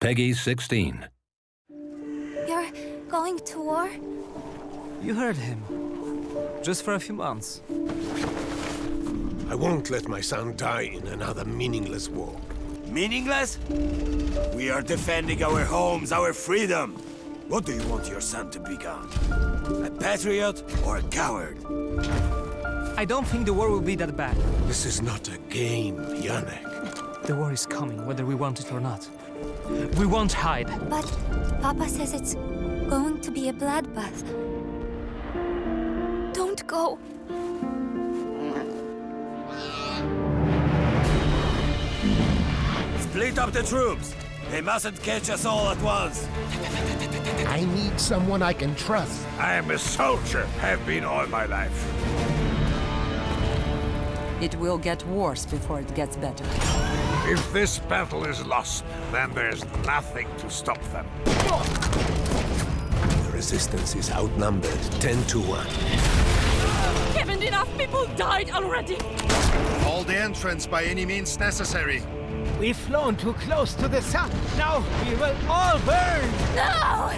Peggy 16. You're going to war? You heard him. Just for a few months. I won't let my son die in another meaningless war. Meaningless? We are defending our homes, our freedom. What do you want your son to become? A patriot or a coward? I don't think the war will be that bad. This is not a game, Yannick. The war is coming, whether we want it or not. We won't hide. But Papa says it's going to be a bloodbath. Don't go. Split up the troops. They mustn't catch us all at once. I need someone I can trust. I am a soldier, have been all my life. It will get worse before it gets better. If this battle is lost, then there's nothing to stop them. The resistance is outnumbered 10 to 1. Haven't enough people died already? Hold the entrance by any means necessary. We've flown too close to the sun. Now we will all burn! No!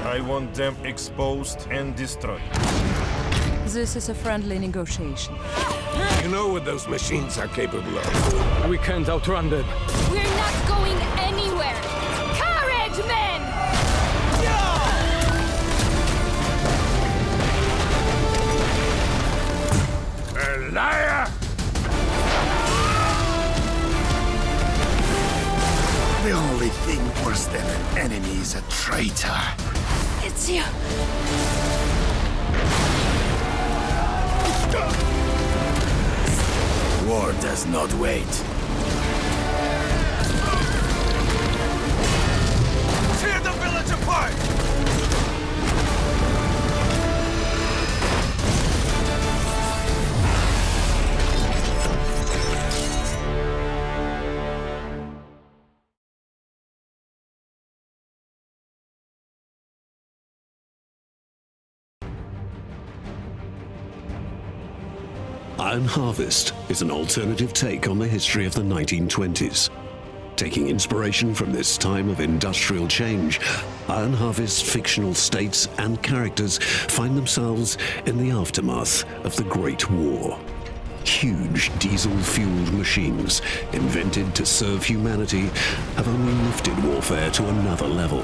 I want them exposed and destroyed. This is a friendly negotiation. You know what those machines are capable of. We can't outrun them. We're not going anywhere! Courage, men! A liar! The only thing worse than an enemy is a traitor. It's you! War does not wait. Tear the village apart! Iron Harvest is an alternative take on the history of the 1920s. Taking inspiration from this time of industrial change, Iron Harvest's fictional states and characters find themselves in the aftermath of the Great War. Huge diesel-fueled machines, invented to serve humanity, have only lifted warfare to another level.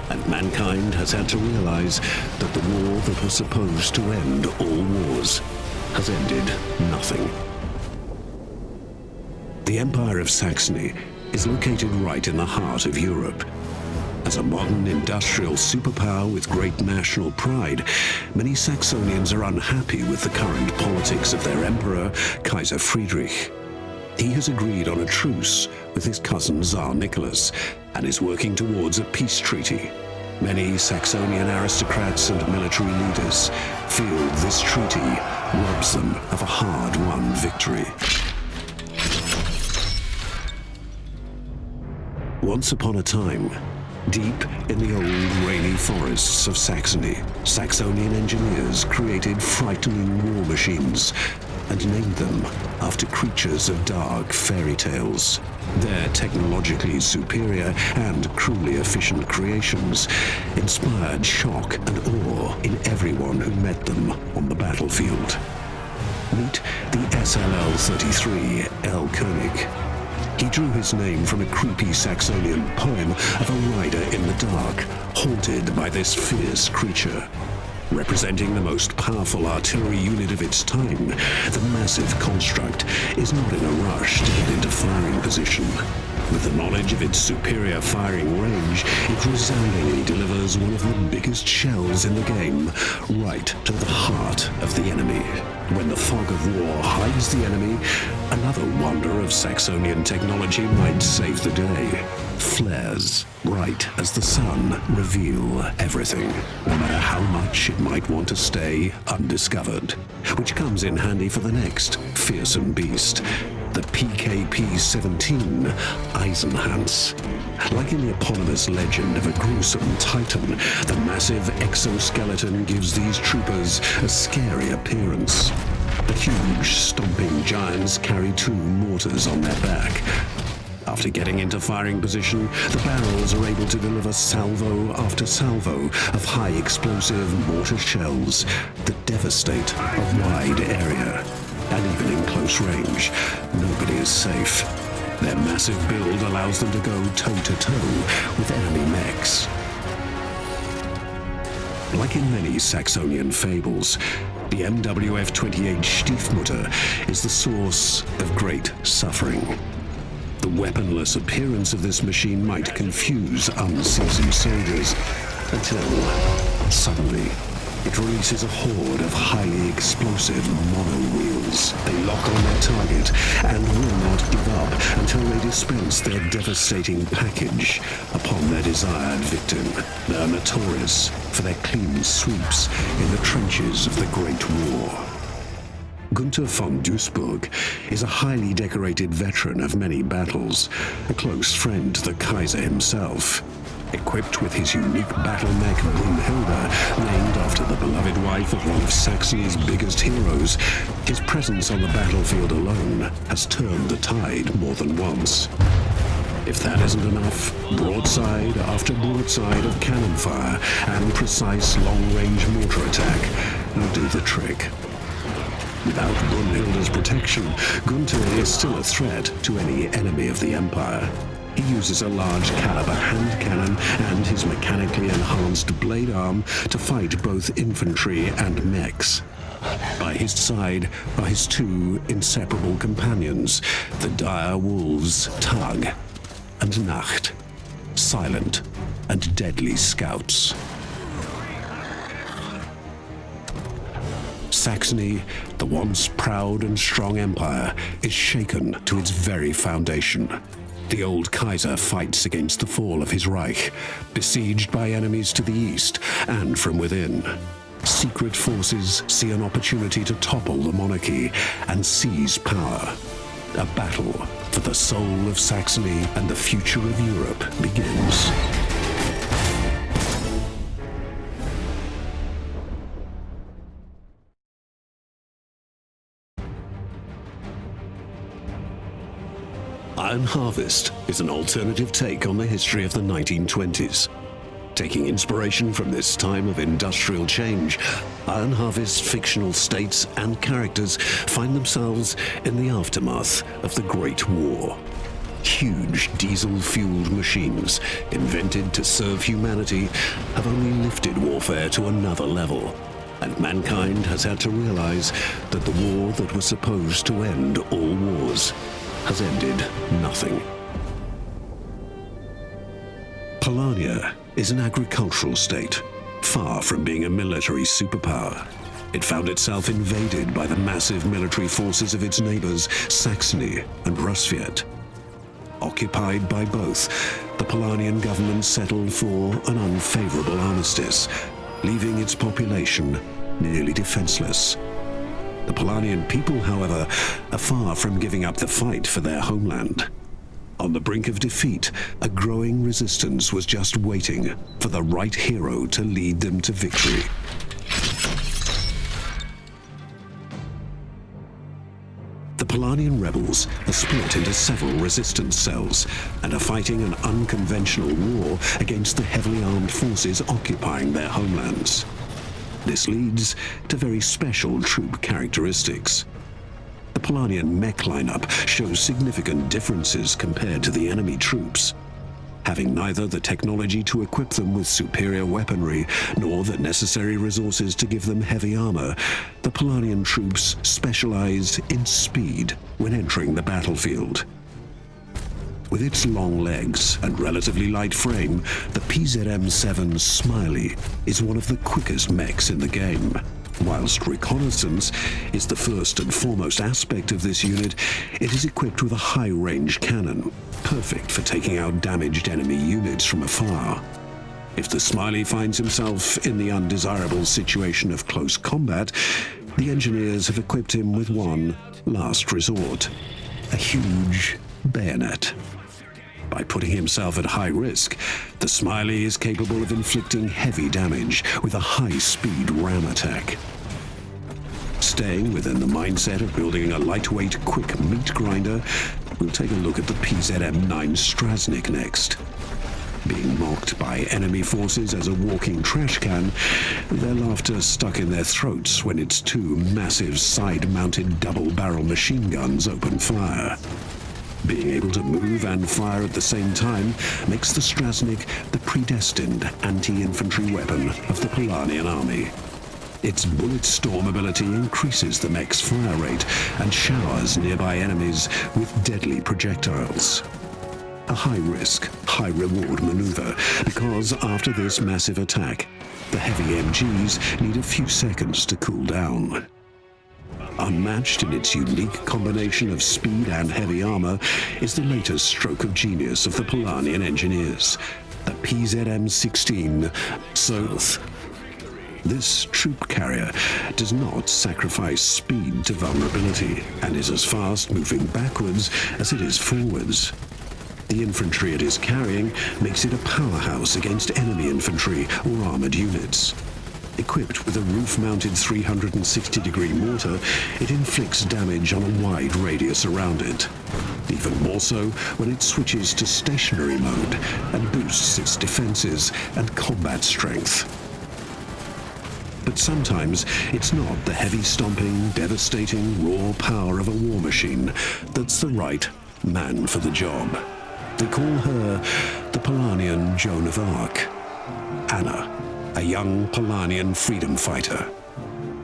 And mankind has had to realize that the war that was supposed to end all wars has ended nothing. The Empire of Saxony is located right in the heart of Europe. As a modern industrial superpower with great national pride, many Saxonians are unhappy with the current politics of their emperor, Kaiser Friedrich. He has agreed on a truce with his cousin Tsar Nicholas and is working towards a peace treaty. Many Saxonian aristocrats and military leaders feel this treaty robs them of a hard-won victory. Once upon a time, deep in the old rainy forests of Saxony, Saxonian engineers created frightening war machines and named them after creatures of dark fairy tales. Their technologically superior and cruelly efficient creations inspired shock and awe in everyone who met them on the battlefield. Meet the SLL-33 L. Koenig. He drew his name from a creepy Saxonian poem of a rider in the dark, haunted by this fierce creature. Representing the most powerful artillery unit of its time, the massive construct is not in a rush to get into firing position. With the knowledge of its superior firing range, it resoundingly delivers one of the biggest shells in the game, right to the heart of the enemy. When the fog of war hides the enemy, another wonder of Saxonian technology might save the day. Flares, right as the sun, reveal everything, no matter how much it might want to stay undiscovered. Which comes in handy for the next fearsome beast, the PKP-17 Eisenhans. Like in the eponymous legend of a gruesome titan, the massive exoskeleton gives these troopers a scary appearance. The huge, stomping giants carry 2 mortars on their back. After getting into firing position, the barrels are able to deliver salvo after salvo of high-explosive mortar shells that devastate a wide area. And even in close range, nobody is safe. Their massive build allows them to go toe-to-toe with enemy mechs. Like in many Saxonian fables, the MWF-28 Stiefmutter is the source of great suffering. The weaponless appearance of this machine might confuse unseasoned soldiers until, suddenly, it releases a horde of highly explosive mono-wheels. They lock on their target and will not give up until they dispense their devastating package upon their desired victim. They are notorious for their clean sweeps in the trenches of the Great War. Gunther von Duisburg is a highly decorated veteran of many battles, a close friend to the Kaiser himself. Equipped with his unique battle mech Brunhilde, named after the beloved wife of one of Saxony's biggest heroes, his presence on the battlefield alone has turned the tide more than once. If that isn't enough, broadside after broadside of cannon fire and precise long-range mortar attack will do the trick. Without Brunhilde's protection, Gunther is still a threat to any enemy of the Empire. He uses a large caliber hand cannon and his mechanically enhanced blade arm to fight both infantry and mechs. By his side are his two inseparable companions, the dire wolves Tag and Nacht, silent and deadly scouts. Saxony, the once proud and strong empire, is shaken to its very foundation. The old Kaiser fights against the fall of his Reich, besieged by enemies to the east and from within. Secret forces see an opportunity to topple the monarchy and seize power. A battle for the soul of Saxony and the future of Europe begins. Iron Harvest is an alternative take on the history of the 1920s. Taking inspiration from this time of industrial change, Iron Harvest's fictional states and characters find themselves in the aftermath of the Great War. Huge diesel-fueled machines, invented to serve humanity, have only lifted warfare to another level. And mankind has had to realize that the war that was supposed to end all wars has ended nothing. Polania is an agricultural state, far from being a military superpower. It found itself invaded by the massive military forces of its neighbors, Saxony and Rusviet. Occupied by both, the Polanian government settled for an unfavorable armistice, leaving its population nearly defenseless. The Polanian people, however, are far from giving up the fight for their homeland. On the brink of defeat, a growing resistance was just waiting for the right hero to lead them to victory. The Polanian rebels are split into several resistance cells and are fighting an unconventional war against the heavily armed forces occupying their homelands. This leads to very special troop characteristics. The Polanian mech lineup shows significant differences compared to the enemy troops. Having neither the technology to equip them with superior weaponry nor the necessary resources to give them heavy armor, the Polanian troops specialize in speed when entering the battlefield. With its long legs and relatively light frame, the PZM-7 Smiley is one of the quickest mechs in the game. Whilst reconnaissance is the first and foremost aspect of this unit, it is equipped with a high-range cannon, perfect for taking out damaged enemy units from afar. If the Smiley finds himself in the undesirable situation of close combat, the engineers have equipped him with one last resort, a huge bayonet. By putting himself at high risk, the Smiley is capable of inflicting heavy damage with a high-speed ram attack. Staying within the mindset of building a lightweight, quick meat grinder, we'll take a look at the PZM-9 Strasnik next. Being mocked by enemy forces as a walking trash can, their laughter stuck in their throats when its two massive side-mounted double-barrel machine guns open fire. Being able to move and fire at the same time makes the Strasnik the predestined anti-infantry weapon of the Polanian army. Its bullet storm ability increases the mech's fire rate and showers nearby enemies with deadly projectiles. A high-risk, high-reward maneuver, because after this massive attack, the heavy MGs need a few seconds to cool down. Unmatched in its unique combination of speed and heavy armor is the latest stroke of genius of the Polanian engineers, the PZM-16 Soth. This troop carrier does not sacrifice speed to vulnerability and is as fast moving backwards as it is forwards. The infantry it is carrying makes it a powerhouse against enemy infantry or armored units. Equipped with a roof-mounted 360-degree mortar, it inflicts damage on a wide radius around it. Even more so when it switches to stationary mode and boosts its defenses and combat strength. But sometimes it's not the heavy-stomping, devastating, raw power of a war machine that's the right man for the job. They call her the Polanian Joan of Arc. Anna, a young Polanian freedom fighter.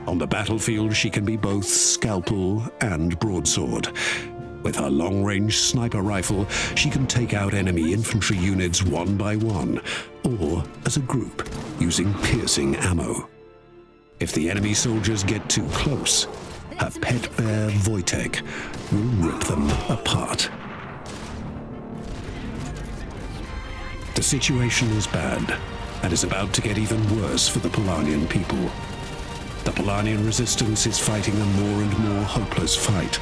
On the battlefield, she can be both scalpel and broadsword. With her long-range sniper rifle, she can take out enemy infantry units one by one, or as a group, using piercing ammo. If the enemy soldiers get too close, her pet bear Wojtek will rip them apart. The situation is bad, and is about to get even worse for the Polanian people. The Polanian resistance is fighting a more and more hopeless fight.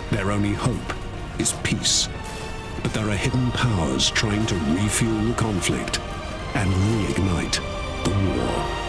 Their only hope is peace. But there are hidden powers trying to refuel the conflict and reignite the war.